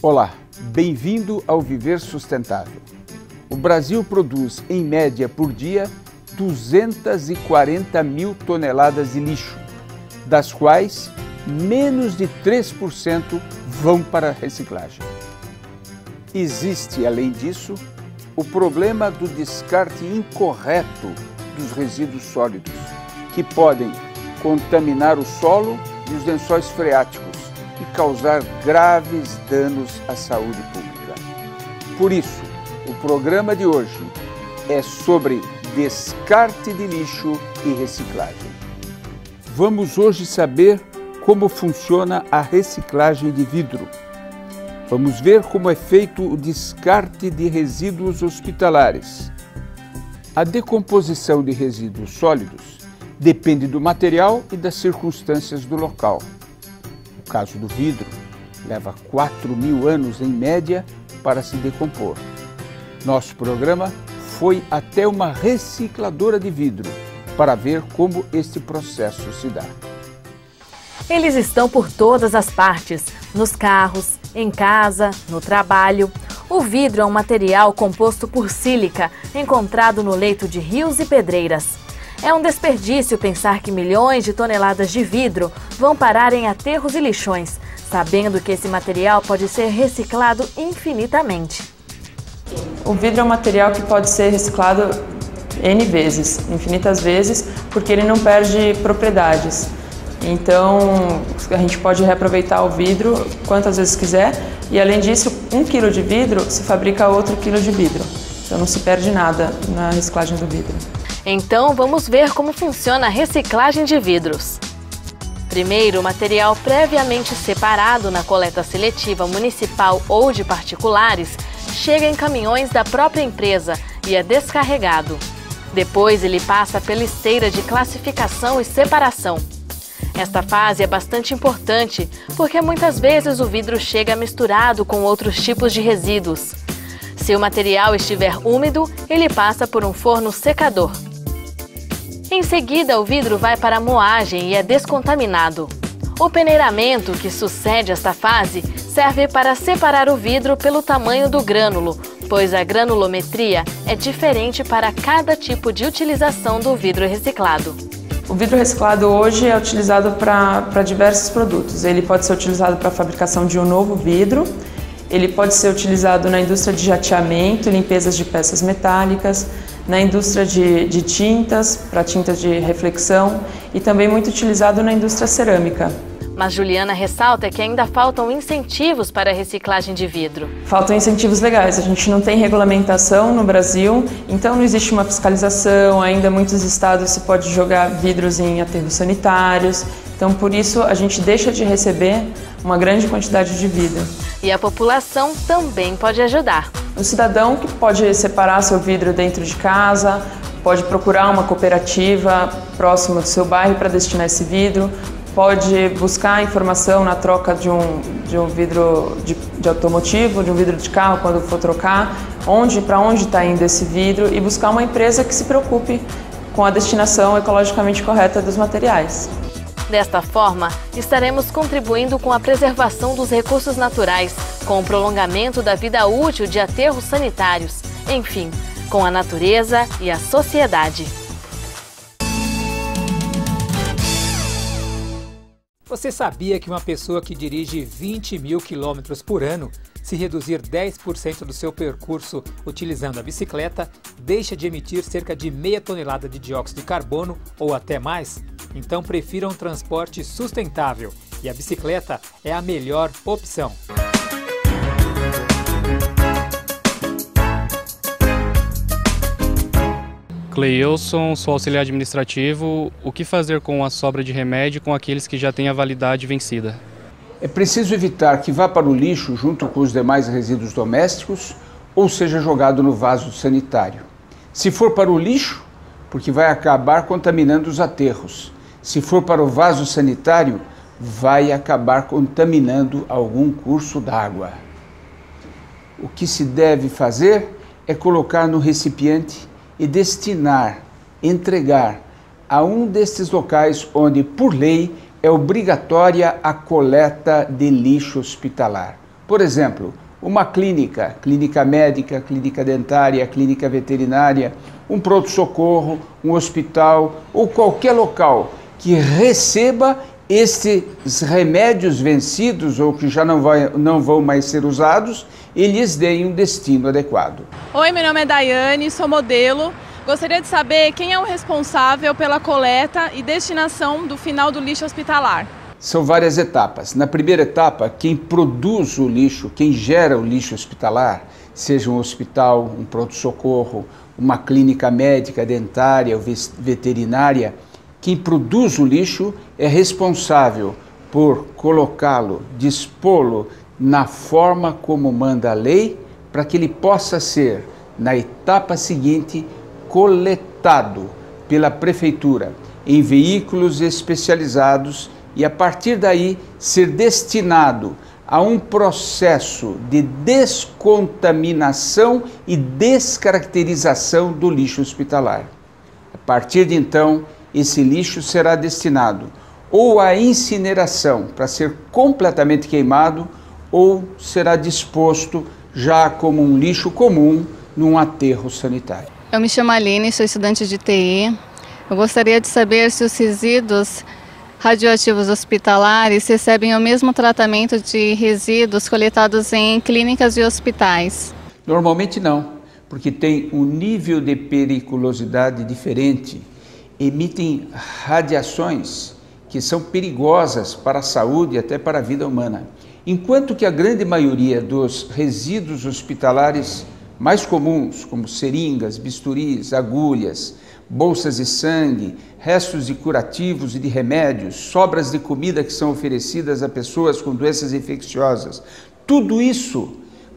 Olá, bem-vindo ao Viver Sustentável. O Brasil produz, em média por dia, 240 mil toneladas de lixo, das quais menos de 3% vão para a reciclagem. Existe, além disso, o problema do descarte incorreto dos resíduos sólidos, que podem contaminar o solo e os lençóis freáticos e causar graves danos à saúde pública. Por isso, o programa de hoje é sobre descarte de lixo e reciclagem. Vamos hoje saber como funciona a reciclagem de vidro. Vamos ver como é feito o descarte de resíduos hospitalares. A decomposição de resíduos sólidos depende do material e das circunstâncias do local. No caso do vidro, leva 4.000 anos em média para se decompor. Nosso programa foi até uma recicladora de vidro para ver como este processo se dá. Eles estão por todas as partes, nos carros, em casa, no trabalho. O vidro é um material composto por sílica, encontrado no leito de rios e pedreiras. É um desperdício pensar que milhões de toneladas de vidro vão parar em aterros e lixões, sabendo que esse material pode ser reciclado infinitamente. O vidro é um material que pode ser reciclado N vezes, infinitas vezes, porque ele não perde propriedades. Então, a gente pode reaproveitar o vidro quantas vezes quiser e, além disso, 1 quilo de vidro se fabrica outro quilo de vidro. Então, não se perde nada na reciclagem do vidro. Então, vamos ver como funciona a reciclagem de vidros. Primeiro, o material previamente separado na coleta seletiva municipal ou de particulares chega em caminhões da própria empresa e é descarregado. Depois, ele passa pela esteira de classificação e separação. Esta fase é bastante importante porque muitas vezes o vidro chega misturado com outros tipos de resíduos. Se o material estiver úmido, ele passa por um forno secador. Em seguida, o vidro vai para a moagem e é descontaminado. O peneiramento, que sucede esta fase, serve para separar o vidro pelo tamanho do grânulo, pois a granulometria é diferente para cada tipo de utilização do vidro reciclado. O vidro reciclado hoje é utilizado para diversos produtos. Ele pode ser utilizado para a fabricação de um novo vidro, ele pode ser utilizado na indústria de jateamento e limpezas de peças metálicas, na indústria de tintas, para tintas de reflexão e também muito utilizado na indústria cerâmica. Mas Juliana ressalta que ainda faltam incentivos para a reciclagem de vidro. Faltam incentivos legais, a gente não tem regulamentação no Brasil, então não existe uma fiscalização, ainda muitos estados se pode jogar vidros em aterros sanitários, então por isso a gente deixa de receber uma grande quantidade de vidro. E a população também pode ajudar. O cidadão que pode separar seu vidro dentro de casa, pode procurar uma cooperativa próxima do seu bairro para destinar esse vidro, pode buscar informação na troca de um vidro de automotivo, de um vidro de carro quando for trocar, para onde está indo esse vidro e buscar uma empresa que se preocupe com a destinação ecologicamente correta dos materiais. Desta forma, estaremos contribuindo com a preservação dos recursos naturais, com o prolongamento da vida útil de aterros sanitários, enfim, com a natureza e a sociedade. Você sabia que uma pessoa que dirige 20.000 quilômetros por ano, se reduzir 10% do seu percurso utilizando a bicicleta, deixa de emitir cerca de meia tonelada de dióxido de carbono ou até mais? Então prefira um transporte sustentável e a bicicleta é a melhor opção. Cleilson, sou auxiliar administrativo. O que fazer com a sobra de remédio com aqueles que já têm a validade vencida? É preciso evitar que vá para o lixo junto com os demais resíduos domésticos ou seja jogado no vaso sanitário. Se for para o lixo, porque vai acabar contaminando os aterros. Se for para o vaso sanitário, vai acabar contaminando algum curso d'água. O que se deve fazer é colocar no recipiente e destinar, entregar a um destes locais onde, por lei, é obrigatória a coleta de lixo hospitalar. Por exemplo, uma clínica médica, clínica dentária, clínica veterinária, um pronto-socorro, um hospital ou qualquer local que receba estes remédios vencidos ou que já não vão mais ser usados, eles deem um destino adequado. Oi, meu nome é Daiane, sou modelo. Gostaria de saber quem é o responsável pela coleta e destinação do final do lixo hospitalar. São várias etapas. Na primeira etapa, quem produz o lixo, quem gera o lixo hospitalar, seja um hospital, um pronto-socorro, uma clínica médica, dentária ou veterinária, quem produz o lixo é responsável por colocá-lo, dispô-lo na forma como manda a lei, para que ele possa ser, na etapa seguinte, coletado pela prefeitura em veículos especializados e a partir daí ser destinado a um processo de descontaminação e descaracterização do lixo hospitalar. A partir de então, esse lixo será destinado ou à incineração para ser completamente queimado ou será disposto já como um lixo comum num aterro sanitário. Eu me chamo Aline, sou estudante de TI. Eu gostaria de saber se os resíduos radioativos hospitalares recebem o mesmo tratamento de resíduos coletados em clínicas e hospitais. Normalmente não, porque tem um nível de periculosidade diferente. Emitem radiações que são perigosas para a saúde e até para a vida humana. Enquanto que a grande maioria dos resíduos hospitalares mais comuns, como seringas, bisturis, agulhas, bolsas de sangue, restos de curativos e de remédios, sobras de comida que são oferecidas a pessoas com doenças infecciosas, tudo isso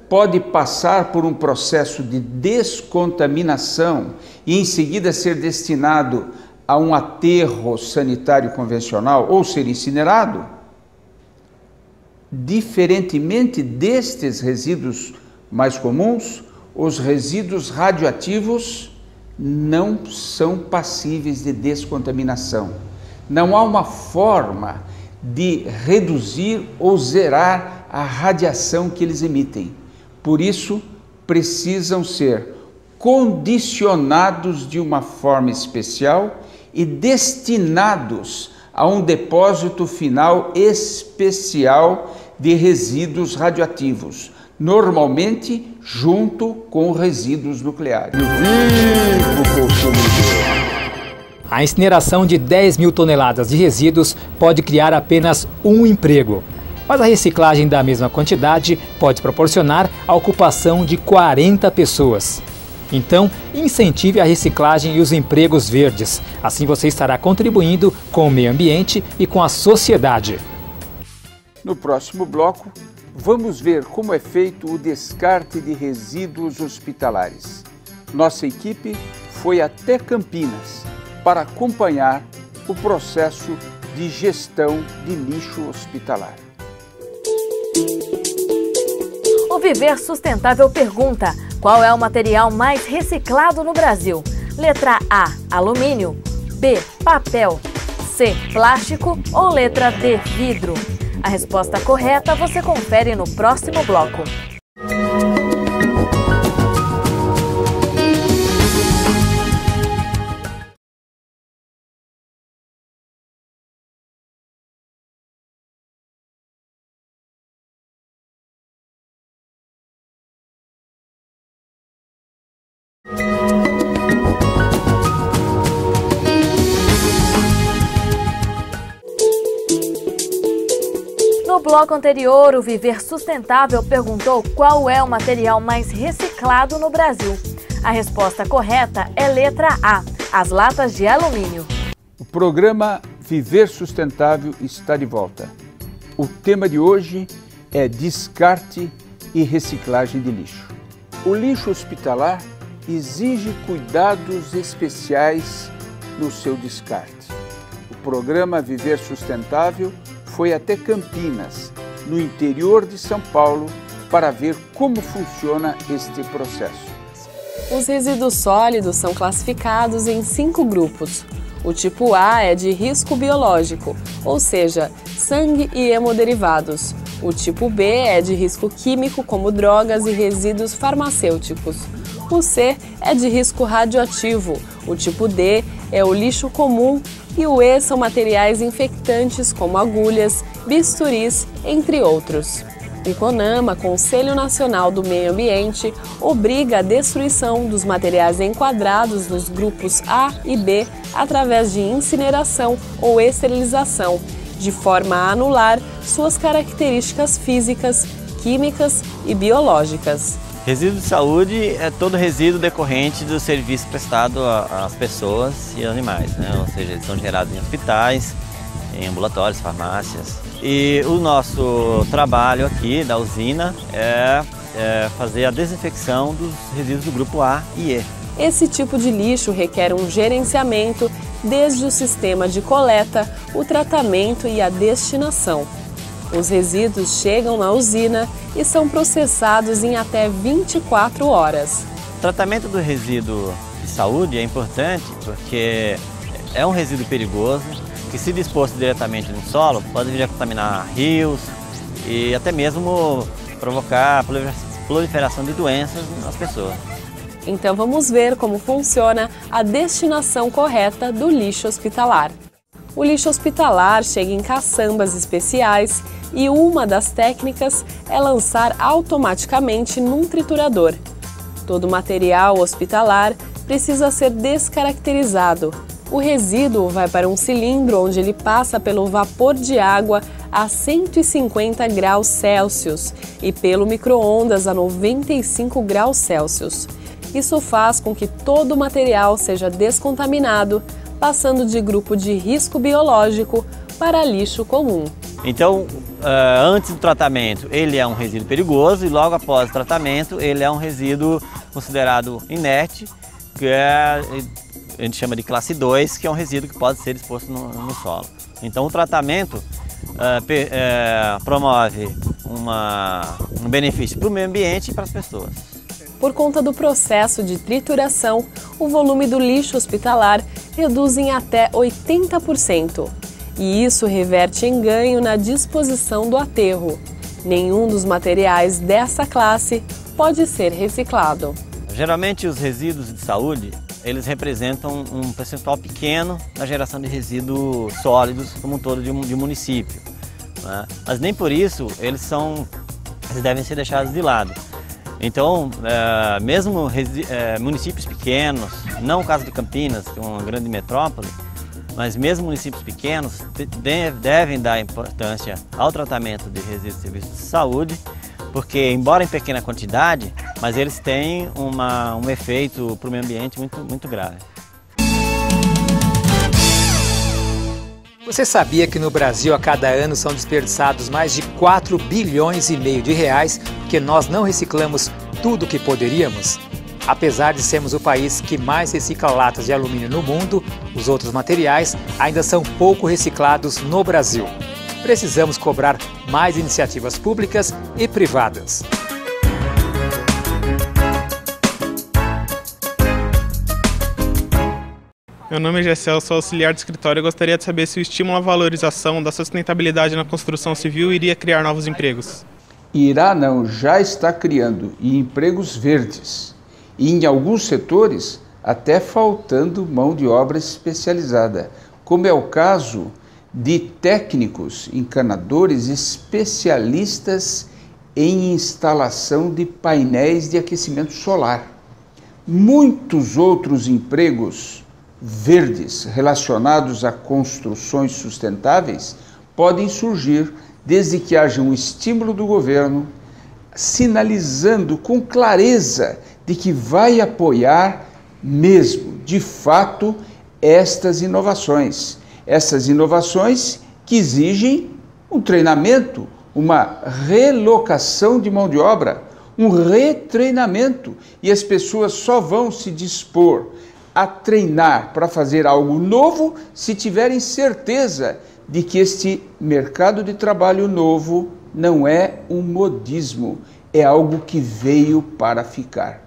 pode passar por um processo de descontaminação e em seguida ser destinado a um aterro sanitário convencional ou ser incinerado. Diferentemente destes resíduos mais comuns, os resíduos radioativos não são passíveis de descontaminação. Não há uma forma de reduzir ou zerar a radiação que eles emitem. Por isso, precisam ser condicionados de uma forma especial e destinados a um depósito final especial de resíduos radioativos, normalmente junto com resíduos nucleares. A incineração de 10 mil toneladas de resíduos pode criar apenas um emprego, mas a reciclagem da mesma quantidade pode proporcionar a ocupação de 40 pessoas. Então, incentive a reciclagem e os empregos verdes. Assim você estará contribuindo com o meio ambiente e com a sociedade. No próximo bloco, vamos ver como é feito o descarte de resíduos hospitalares. Nossa equipe foi até Campinas para acompanhar o processo de gestão de lixo hospitalar. O Viver Sustentável pergunta: qual é o material mais reciclado no Brasil? Letra A, alumínio. B, papel. C, plástico. Ou letra D, vidro? A resposta correta você confere no próximo bloco. No bloco anterior, o Viver Sustentável perguntou qual é o material mais reciclado no Brasil. A resposta correta é letra A, as latas de alumínio. O programa Viver Sustentável está de volta. O tema de hoje é descarte e reciclagem de lixo. O lixo hospitalar exige cuidados especiais no seu descarte. O programa Viver Sustentável foi até Campinas, no interior de São Paulo, para ver como funciona este processo. Os resíduos sólidos são classificados em 5 grupos. O tipo A é de risco biológico, ou seja, sangue e hemoderivados. O tipo B é de risco químico, como drogas e resíduos farmacêuticos. O C é de risco radioativo. O tipo D é o lixo comum e o E são materiais infectantes como agulhas, bisturis, entre outros. O CONAMA, Conselho Nacional do Meio Ambiente, obriga a destruição dos materiais enquadrados nos grupos A e B através de incineração ou esterilização, de forma a anular suas características físicas, químicas e biológicas. Resíduo de saúde é todo resíduo decorrente do serviço prestado às pessoas e animais, né? Ou seja, eles são gerados em hospitais, em ambulatórios, farmácias. E o nosso trabalho aqui da usina é fazer a desinfecção dos resíduos do grupo A e E. Esse tipo de lixo requer um gerenciamento desde o sistema de coleta, o tratamento e a destinação. Os resíduos chegam na usina e são processados em até 24 horas. O tratamento do resíduo de saúde é importante porque é um resíduo perigoso que, se disposto diretamente no solo, pode vir a contaminar rios e até mesmo provocar proliferação de doenças nas pessoas. Então vamos ver como funciona a destinação correta do lixo hospitalar. O lixo hospitalar chega em caçambas especiais e uma das técnicas é lançar automaticamente num triturador. Todo material hospitalar precisa ser descaracterizado. O resíduo vai para um cilindro onde ele passa pelo vapor de água a 150 graus Celsius e pelo micro-ondas a 95 graus Celsius. Isso faz com que todo o material seja descontaminado, passando de grupo de risco biológico para lixo comum. Então, antes do tratamento, ele é um resíduo perigoso e logo após o tratamento, ele é um resíduo considerado inerte, que a gente chama de classe 2, que é um resíduo que pode ser disposto no solo. Então, o tratamento promove um benefício para o meio ambiente e para as pessoas. Por conta do processo de trituração, o volume do lixo hospitalar reduz em até 80%. E isso reverte em ganho na disposição do aterro. Nenhum dos materiais dessa classe pode ser reciclado. Geralmente os resíduos de saúde, eles representam um percentual pequeno na geração de resíduos sólidos como um todo de um município, né? Mas nem por isso eles devem ser deixados de lado. Então, mesmo municípios pequenos, não o caso de Campinas, que é uma grande metrópole, mas mesmo municípios pequenos devem dar importância ao tratamento de resíduos de serviços de saúde, porque, embora em pequena quantidade, mas eles têm um efeito para o meio ambiente muito grave. Você sabia que no Brasil a cada ano são desperdiçados mais de 4,5 bilhões de reais porque nós não reciclamos tudo o que poderíamos? Apesar de sermos o país que mais recicla latas de alumínio no mundo, os outros materiais ainda são pouco reciclados no Brasil. Precisamos cobrar mais iniciativas públicas e privadas. Meu nome é Gessel, sou auxiliar de escritório e gostaria de saber se o estímulo à valorização da sustentabilidade na construção civil iria criar novos empregos. Irá não, já está criando, e empregos verdes. E em alguns setores, até faltando mão de obra especializada, como é o caso de técnicos, encanadores, especialistas em instalação de painéis de aquecimento solar. Muitos outros empregos verdes relacionados a construções sustentáveis podem surgir desde que haja um estímulo do governo sinalizando com clareza de que vai apoiar mesmo, de fato, estas inovações. Essas inovações que exigem um treinamento, uma relocação de mão de obra, um retreinamento, e as pessoas só vão se dispor a treinar para fazer algo novo se tiverem certeza de que este mercado de trabalho novo não é um modismo, é algo que veio para ficar.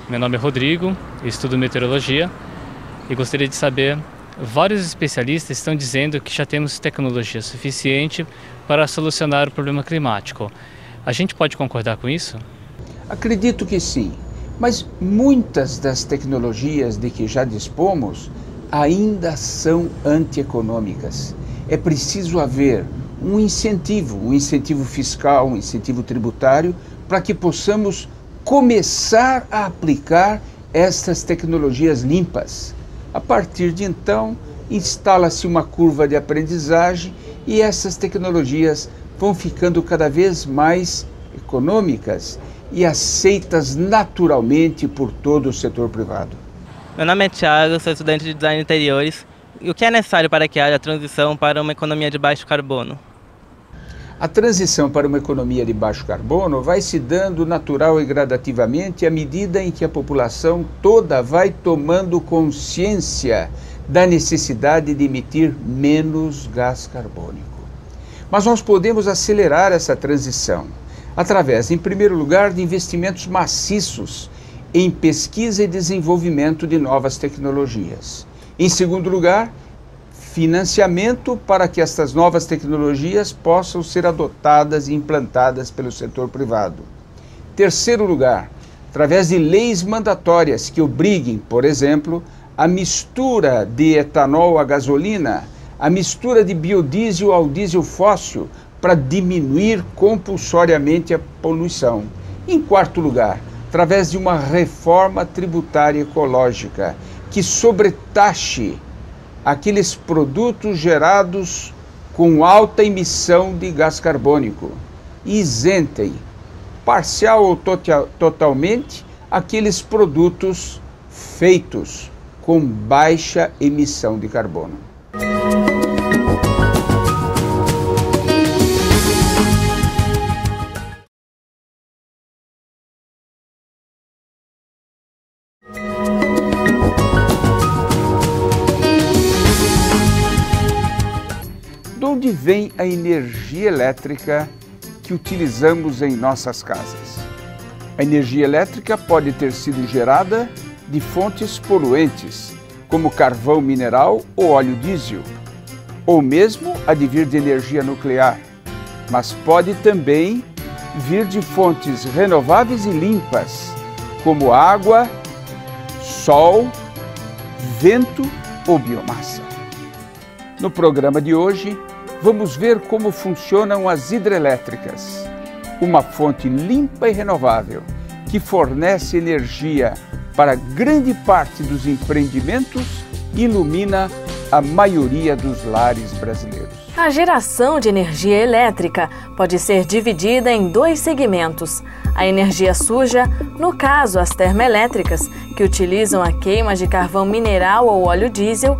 Meu nome é Rodrigo, estudo meteorologia e gostaria de saber, vários especialistas estão dizendo que já temos tecnologia suficiente para solucionar o problema climático. A gente pode concordar com isso? Acredito que sim, mas muitas das tecnologias de que já dispomos ainda são antieconômicas. É preciso haver um incentivo fiscal, um incentivo tributário, para que possamos começar a aplicar estas tecnologias limpas. A partir de então, instala-se uma curva de aprendizagem e essas tecnologias vão ficando cada vez mais econômicas e aceitas naturalmente por todo o setor privado. Meu nome é Thiago, sou estudante de design de interiores. E o que é necessário para que haja a transição para uma economia de baixo carbono? A transição para uma economia de baixo carbono vai se dando natural e gradativamente à medida em que a população toda vai tomando consciência da necessidade de emitir menos gás carbônico. Mas nós podemos acelerar essa transição através, em primeiro lugar, de investimentos maciços em pesquisa e desenvolvimento de novas tecnologias. Em segundo lugar, financiamento para que estas novas tecnologias possam ser adotadas e implantadas pelo setor privado. Terceiro lugar, através de leis mandatórias que obriguem, por exemplo, a mistura de etanol à gasolina, a mistura de biodiesel ao diesel fóssil, para diminuir compulsoriamente a poluição. Em quarto lugar, através de uma reforma tributária ecológica que sobretaxe aqueles produtos gerados com alta emissão de gás carbônico e isentem, parcial ou totalmente, aqueles produtos feitos com baixa emissão de carbono. De onde vem a energia elétrica que utilizamos em nossas casas? A energia elétrica pode ter sido gerada de fontes poluentes, como carvão mineral ou óleo diesel, ou mesmo a de vir de energia nuclear, mas pode também vir de fontes renováveis e limpas, como água, sol, vento ou biomassa. No programa de hoje, vamos ver como funcionam as hidrelétricas, uma fonte limpa e renovável que fornece energia para grande parte dos empreendimentos e ilumina a maioria dos lares brasileiros. A geração de energia elétrica pode ser dividida em dois segmentos. A energia suja, no caso as termoelétricas, que utilizam a queima de carvão mineral ou óleo diesel,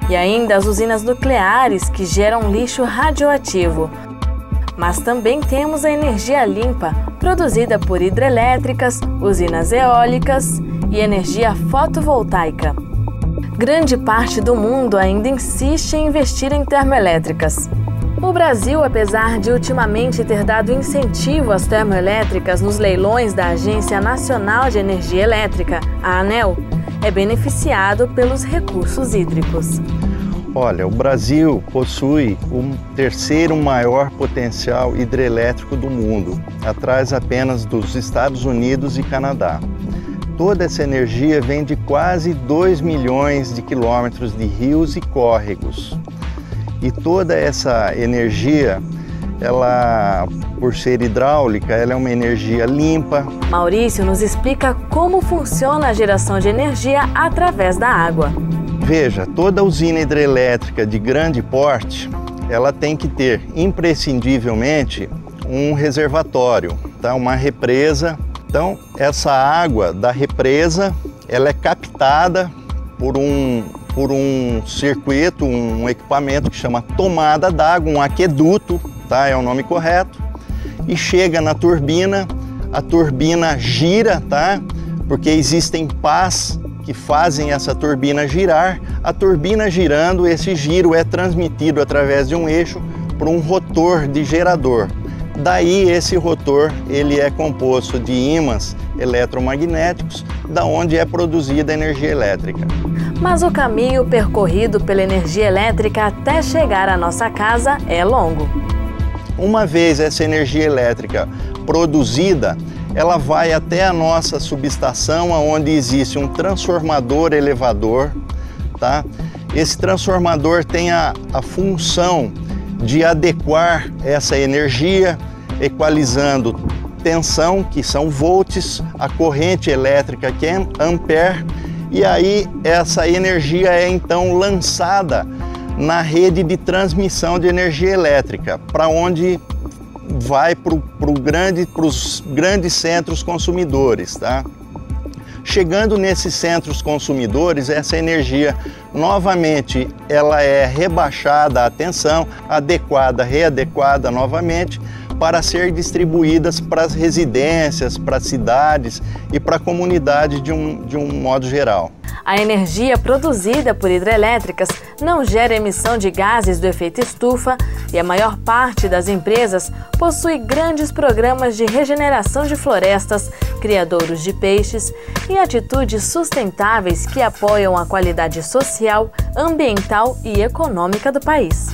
e ainda as usinas nucleares que geram lixo radioativo. Mas também temos a energia limpa, produzida por hidrelétricas, usinas eólicas e energia fotovoltaica. Grande parte do mundo ainda insiste em investir em termoelétricas. O Brasil, apesar de ultimamente ter dado incentivo às termoelétricas nos leilões da Agência Nacional de Energia Elétrica, a ANEEL, é beneficiado pelos recursos hídricos. Olha, o Brasil possui o terceiro maior potencial hidrelétrico do mundo, atrás apenas dos Estados Unidos e Canadá. Toda essa energia vem de quase 2 milhões de quilômetros de rios e córregos. E toda essa energia, ela, por ser hidráulica, ela é uma energia limpa. Maurício nos explica como funciona a geração de energia através da água. Veja, toda usina hidrelétrica de grande porte, ela tem que ter imprescindivelmente um reservatório, tá? Uma represa. Então, essa água da represa, ela é captada por um circuito, um equipamento que chama tomada d'água, um aqueduto, tá? É o nome correto, e chega na turbina, a turbina gira, tá? Porque existem pás que fazem essa turbina girar. A turbina girando, esse giro é transmitido através de um eixo para um rotor de gerador. Daí esse rotor ele é composto de ímãs eletromagnéticos, da onde é produzida a energia elétrica. Mas o caminho percorrido pela energia elétrica até chegar à nossa casa é longo. Uma vez essa energia elétrica produzida, ela vai até a nossa subestação, onde existe um transformador elevador, tá? Esse transformador tem a função de adequar essa energia, equalizando tensão, que são volts, a corrente elétrica, que é ampere, e aí essa energia é então lançada na rede de transmissão de energia elétrica, para onde vai para os grandes centros consumidores, tá? Chegando nesses centros consumidores, essa energia novamente ela é rebaixada a tensão, adequada, readequada novamente, para ser distribuídas para as residências, para as cidades e para a comunidade de um modo geral. A energia produzida por hidrelétricas não gera emissão de gases do efeito estufa e a maior parte das empresas possui grandes programas de regeneração de florestas, criadouros de peixes e atitudes sustentáveis que apoiam a qualidade social, ambiental e econômica do país.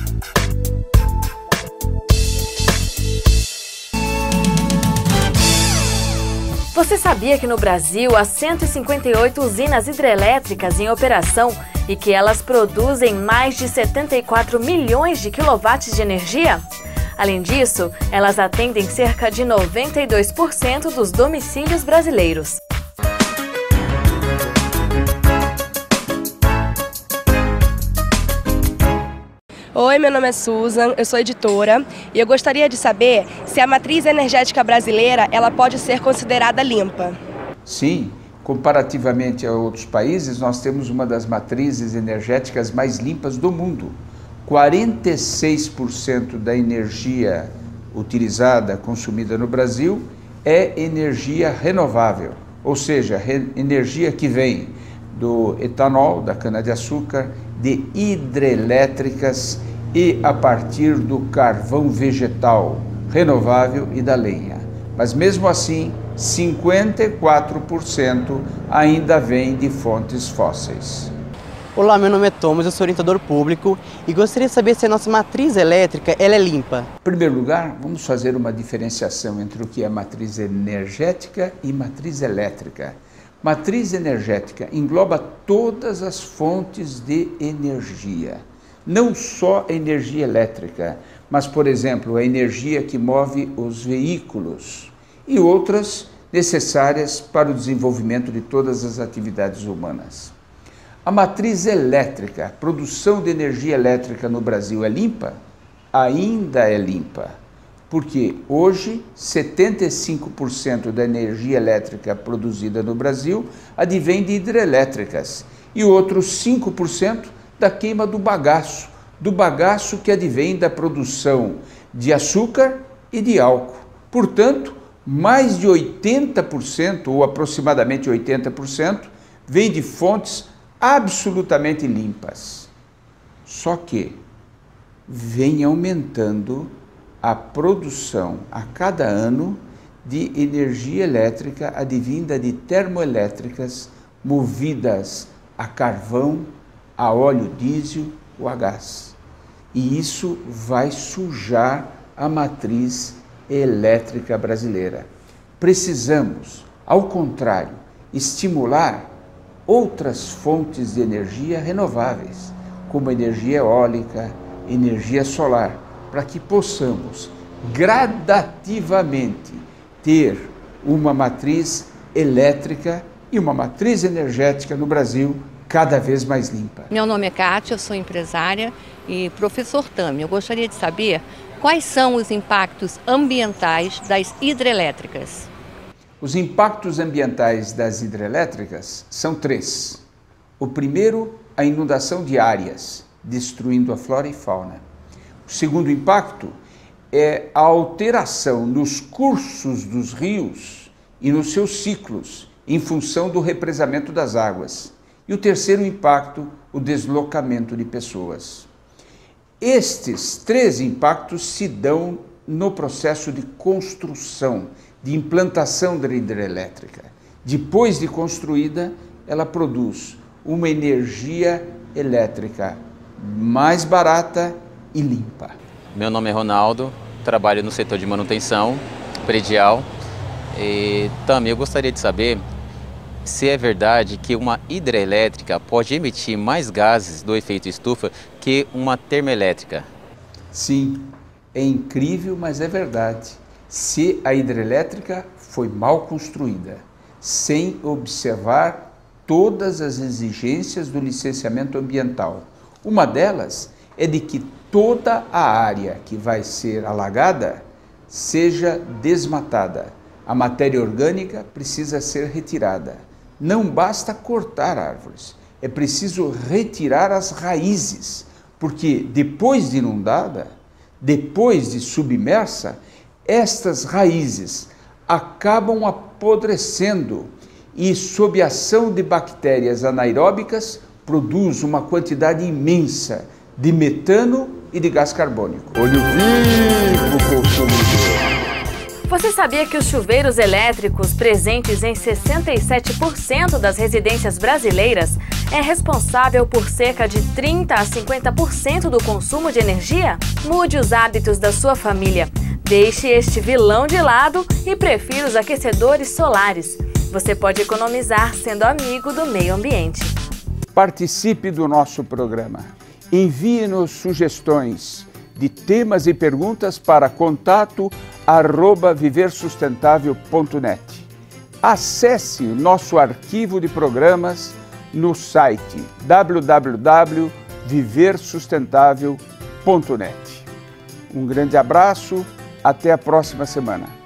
Você sabia que no Brasil há 158 usinas hidrelétricas em operação e que elas produzem mais de 74 milhões de quilowatts de energia? Além disso, elas atendem cerca de 92% dos domicílios brasileiros. Oi, meu nome é Susan, eu sou editora e eu gostaria de saber se a matriz energética brasileira ela pode ser considerada limpa. Sim, comparativamente a outros países, nós temos uma das matrizes energéticas mais limpas do mundo. 46% da energia utilizada, consumida no Brasil, é energia renovável, ou seja, energia que vem do etanol, da cana-de-açúcar, de hidrelétricas e a partir do carvão vegetal renovável e da lenha. Mas mesmo assim, 54% ainda vem de fontes fósseis. Olá, meu nome é Thomas, eu sou orientador público e gostaria de saber se a nossa matriz elétrica ela é limpa. Em primeiro lugar, vamos fazer uma diferenciação entre o que é matriz energética e matriz elétrica. Matriz energética engloba todas as fontes de energia, não só a energia elétrica, mas, por exemplo, a energia que move os veículos e outras necessárias para o desenvolvimento de todas as atividades humanas. A matriz elétrica, produção de energia elétrica no Brasil é limpa? Ainda é limpa. Porque hoje 75% da energia elétrica produzida no Brasil advém de hidrelétricas e outros 5% da queima do bagaço que advém da produção de açúcar e de álcool. Portanto, mais de 80% ou aproximadamente 80% vem de fontes absolutamente limpas. Só que vem aumentando a produção a cada ano de energia elétrica advinda de termoelétricas movidas a carvão, a óleo diesel ou a gás. E isso vai sujar a matriz elétrica brasileira. Precisamos, ao contrário, estimular outras fontes de energia renováveis, como energia eólica, energia solar, para que possamos gradativamente ter uma matriz elétrica e uma matriz energética no Brasil cada vez mais limpa. Meu nome é Kátia, eu sou empresária e professor Tami. Eu gostaria de saber quais são os impactos ambientais das hidrelétricas. Os impactos ambientais das hidrelétricas são 3. O primeiro, a inundação de áreas, destruindo a flora e fauna. O segundo impacto é a alteração nos cursos dos rios e nos seus ciclos, em função do represamento das águas. E o terceiro impacto, o deslocamento de pessoas. Estes 3 impactos se dão no processo de construção, de implantação da hidrelétrica. Depois de construída, ela produz uma energia elétrica mais barata e limpa. Meu nome é Ronaldo, trabalho no setor de manutenção predial e também eu gostaria de saber se é verdade que uma hidrelétrica pode emitir mais gases do efeito estufa que uma termoelétrica. Sim, é incrível, mas é verdade. Se a hidrelétrica foi mal construída, sem observar todas as exigências do licenciamento ambiental. Uma delas é de que toda a área que vai ser alagada seja desmatada. A matéria orgânica precisa ser retirada. Não basta cortar árvores, é preciso retirar as raízes, porque depois de inundada, depois de submersa, estas raízes acabam apodrecendo e, sob a ação de bactérias anaeróbicas, produz uma quantidade imensa de metano e de gás carbônico. Olho vivo, consumidor! Você sabia que os chuveiros elétricos presentes em 67% das residências brasileiras é responsável por cerca de 30% a 50% do consumo de energia? Mude os hábitos da sua família. Deixe este vilão de lado e prefira os aquecedores solares. Você pode economizar sendo amigo do meio ambiente. Participe do nosso programa. Envie-nos sugestões de temas e perguntas para contato@viversustentável.net. Acesse nosso arquivo de programas no site www.viversustentável.net. Um grande abraço, até a próxima semana.